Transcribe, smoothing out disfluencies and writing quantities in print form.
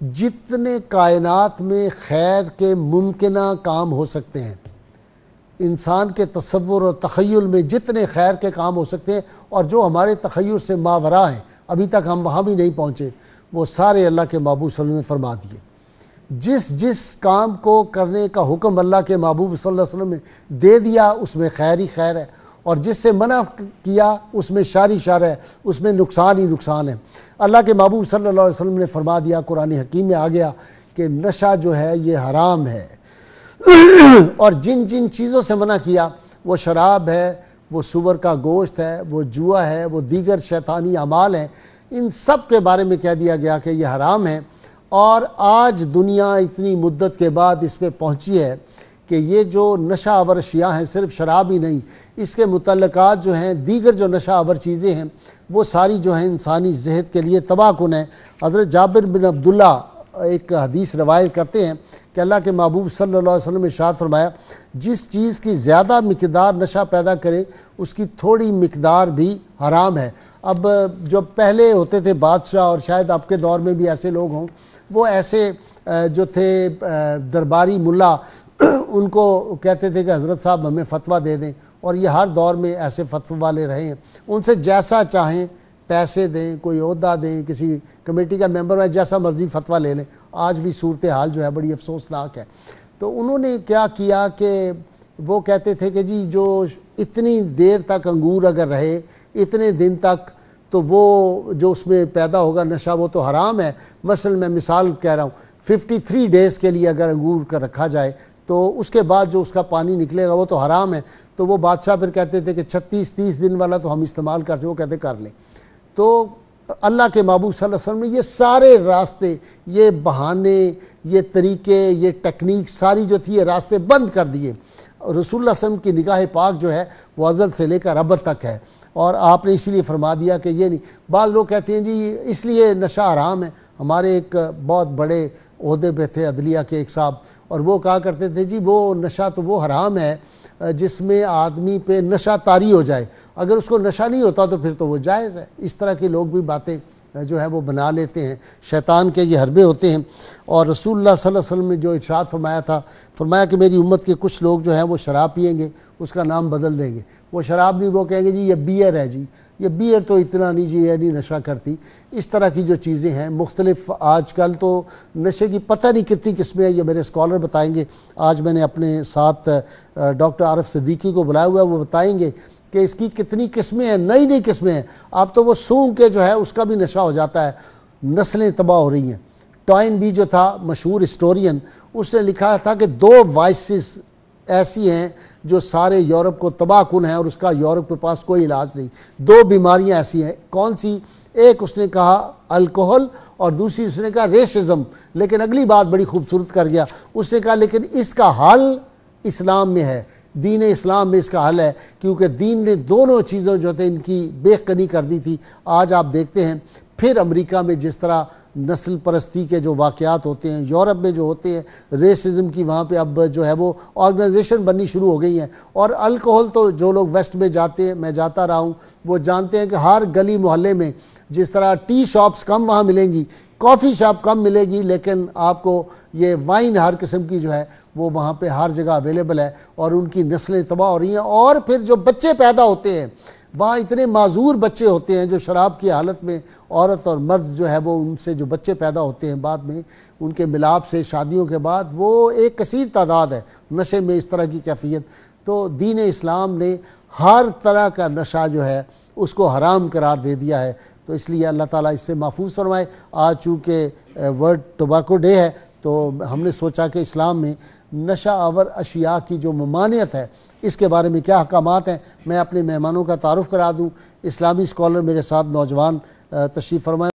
جتنے کائنات میں خیر کے ممکنہ کام ہو سکتے ہیں، انسان کے تصور اور تخیل میں جتنے خیر کے کام ہو سکتے ہیں اور جو ہمارے تخیل سے ماوراء ہیں، ابھی تک ہم وہاں بھی نہیں پہنچے، وہ سارے اللہ کے محبوب صلی اللہ علیہ وسلم نے فرما دیے۔ جس کام کو کرنے کا حکم اللہ کے محبوب صلی اللہ علیہ وسلم نے دے دیا اس میں خیر ہی خیر ہے، اور جس سے منع کیا اس میں شر ہی شر ہے، اس میں نقصان ہی نقصان ہے۔ اللہ کے محبوب صلی اللہ علیہ وسلم نے فرما دیا، قرآن حکیم میں آ گیا کہ نشہ جو ہے یہ حرام ہے، اور جن جن چیزوں سے منع کیا، وہ شراب ہے، وہ سور کا گوشت ہے، وہ جوا ہے، وہ دیگر شیطانی اعمال ہیں، ان سب کے بارے میں کہہ دیا گیا کہ یہ حرام ہے۔ اور آج دنیا اتنی مدت کے بعد اس پہ پہنچی ہے کہ یہ جو نشہ آور اشیاء ہیں، صرف شراب ہی نہیں، اس کے متعلقات جو ہیں، دیگر جو نشہ آور چیزیں ہیں، وہ ساری جو ہیں انسانی صحت کے لیے تباہ کن ہیں۔ حضرت جابر بن عبداللہ ایک حدیث روایت کرتے ہیں کہ اللہ کے محبوب صلی اللہ علیہ وسلم نے ارشاد فرمایا، جس چیز کی زیادہ مقدار نشہ پیدا کرے اس کی تھوڑی مقدار بھی حرام ہے۔ اب جو پہلے ہوتے تھے بادشاہ، اور شاید آپ کے دور میں بھی ایسے لوگ ہوں، وہ ایسے جو تھے درباری ملا، ان کو کہتے تھے کہ حضرت صاحب ہمیں فتویٰ دے دیں، اور یہ ہر دور میں ایسے فتوی والے رہے ہیں، ان سے جیسا چاہیں پیسے دیں، کوئی عہدہ دیں، کسی کمیٹی کا ممبر ہے، جیسا مرضی فتویٰ لے لیں۔ آج بھی صورتحال جو ہے بڑی افسوسناک ہے۔ تو انہوں نے کیا کیا کہ وہ کہتے تھے کہ جی جو اتنی دیر تک انگور اگر رہے، اتنے دن تک، تو وہ جو اس میں پیدا ہوگا نشہ وہ تو حرام ہے۔ مثلا میں مثال کہہ رہا ہوں، 53 ڈیز کے لیے اگر انگور کا رکھا جائے تو اس کے بعد جو اس کا پانی نکلے گا وہ تو حرام ہے۔ تو وہ بادشاہ پھر کہتے تھے کہ 36-30 دن والا تو ہم استعمال کرتے، وہ کہتے کر لیں۔ تو اللہ کے محبوب صلی اللہ علیہ وسلم نے یہ سارے راستے، یہ بہانے، یہ طریقے، یہ ٹیکنیک ساری جو تھی، یہ راستے بند کر دیے۔ رسول اللہ صلی اللہ علیہ وسلم کی نگاہ پاک جو ہے وہ ازل سے لے کر ابد تک ہے، اور آپ نے اسی لیے فرما دیا کہ یہ نہیں۔ بعض لوگ کہتے ہیں جی اس لیے نشہ حرام ہے۔ ہمارے ایک بہت بڑے عہدے پہ تھے عدلیہ کے ایک صاحب، اور وہ کہا کرتے تھے جی وہ نشہ تو وہ حرام ہے جس میں آدمی پہ نشہ طاری ہو جائے، اگر اس کو نشہ نہیں ہوتا تو پھر تو وہ جائز ہے۔ اس طرح کے لوگ بھی باتیں جو ہے وہ بنا لیتے ہیں، شیطان کے یہ حربے ہوتے ہیں۔ اور رسول اللہ صلی اللہ علیہ وسلم نے جو ارشاد فرمایا تھا، فرمایا کہ میری امت کے کچھ لوگ جو ہیں وہ شراب پئیں گے، اس کا نام بدل دیں گے، وہ شراب نہیں، وہ کہیں گے جی یہ بیئر ہے، جی یہ بیئر تو اتنا نہیں، جی یہ نہیں نشہ کرتی۔ اس طرح کی جو چیزیں ہیں مختلف، آج کل تو نشے کی پتہ نہیں کتنی قسمیں ہیں، یہ میرے اسکالر بتائیں گے۔ آج میں نے اپنے ساتھ ڈاکٹر عارف صدیقی کو بلایا ہوا ہے، وہ بتائیں گے کہ اس کی کتنی قسمیں ہیں، نئی نئی قسمیں ہیں۔ اب تو وہ سونگ کے جو ہے اس کا بھی نشہ ہو جاتا ہے، نسلیں تباہ ہو رہی ہیں۔ ٹوائن بھی جو تھا مشہور ہسٹورین، اس نے لکھا تھا کہ 2 وائسز ایسی ہیں جو سارے یورپ کو تباہ کن ہیں، اور اس کا یورپ کے پاس کوئی علاج نہیں۔ 2 بیماریاں ایسی ہیں، کون سی؟ ایک اس نے کہا الکوہل، اور دوسری اس نے کہا ریشزم۔ لیکن اگلی بات بڑی خوبصورت کر گیا، اس نے کہا لیکن اس کا حل اسلام میں ہے، دین اسلام میں اس کا حل ہے، کیونکہ دین نے دونوں چیزوں جو تھے ان کی بے کنی کر دی تھی۔ آج آپ دیکھتے ہیں پھر امریکہ میں جس طرح نسل پرستی کے جو واقعات ہوتے ہیں، یورپ میں جو ہوتے ہیں، ریسزم کی وہاں پہ اب جو ہے وہ آرگنائزیشن بننی شروع ہو گئی ہیں۔ اور الکوہل تو جو لوگ ویسٹ میں جاتے ہیں، میں جاتا رہا ہوں، وہ جانتے ہیں کہ ہر گلی محلے میں جس طرح ٹی شاپس کم وہاں ملیں گی، کافی شاپ کم ملے گی، لیکن آپ کو یہ وائن ہر قسم کی جو ہے وہ وہاں پہ ہر جگہ اویلیبل ہے، اور ان کی نسلیں تباہ ہو رہی ہیں۔ اور پھر جو بچے پیدا ہوتے ہیں، وہاں اتنے معذور بچے ہوتے ہیں جو شراب کی حالت میں، عورت اور مرد جو ہے وہ ان سے جو بچے پیدا ہوتے ہیں بعد میں ان کے ملاپ سے شادیوں کے بعد، وہ ایک کثیر تعداد ہے نشے میں اس طرح کی کیفیت۔ تو دین اسلام نے ہر طرح کا نشہ جو ہے اس کو حرام قرار دے دیا ہے۔ تو اس لیے اللہ تعالیٰ اس سے محفوظ فرمائے۔ آج چونکہ ورلڈ ٹوبیکو ڈے ہے، تو ہم نے سوچا کہ اسلام میں نشہ آور اشیاء کی جو ممانعت ہے اس کے بارے میں کیا احکامات ہیں، میں اپنے مہمانوں کا تعارف کرا دوں۔ اسلامی اسکالر میرے ساتھ نوجوان تشریف فرمائے۔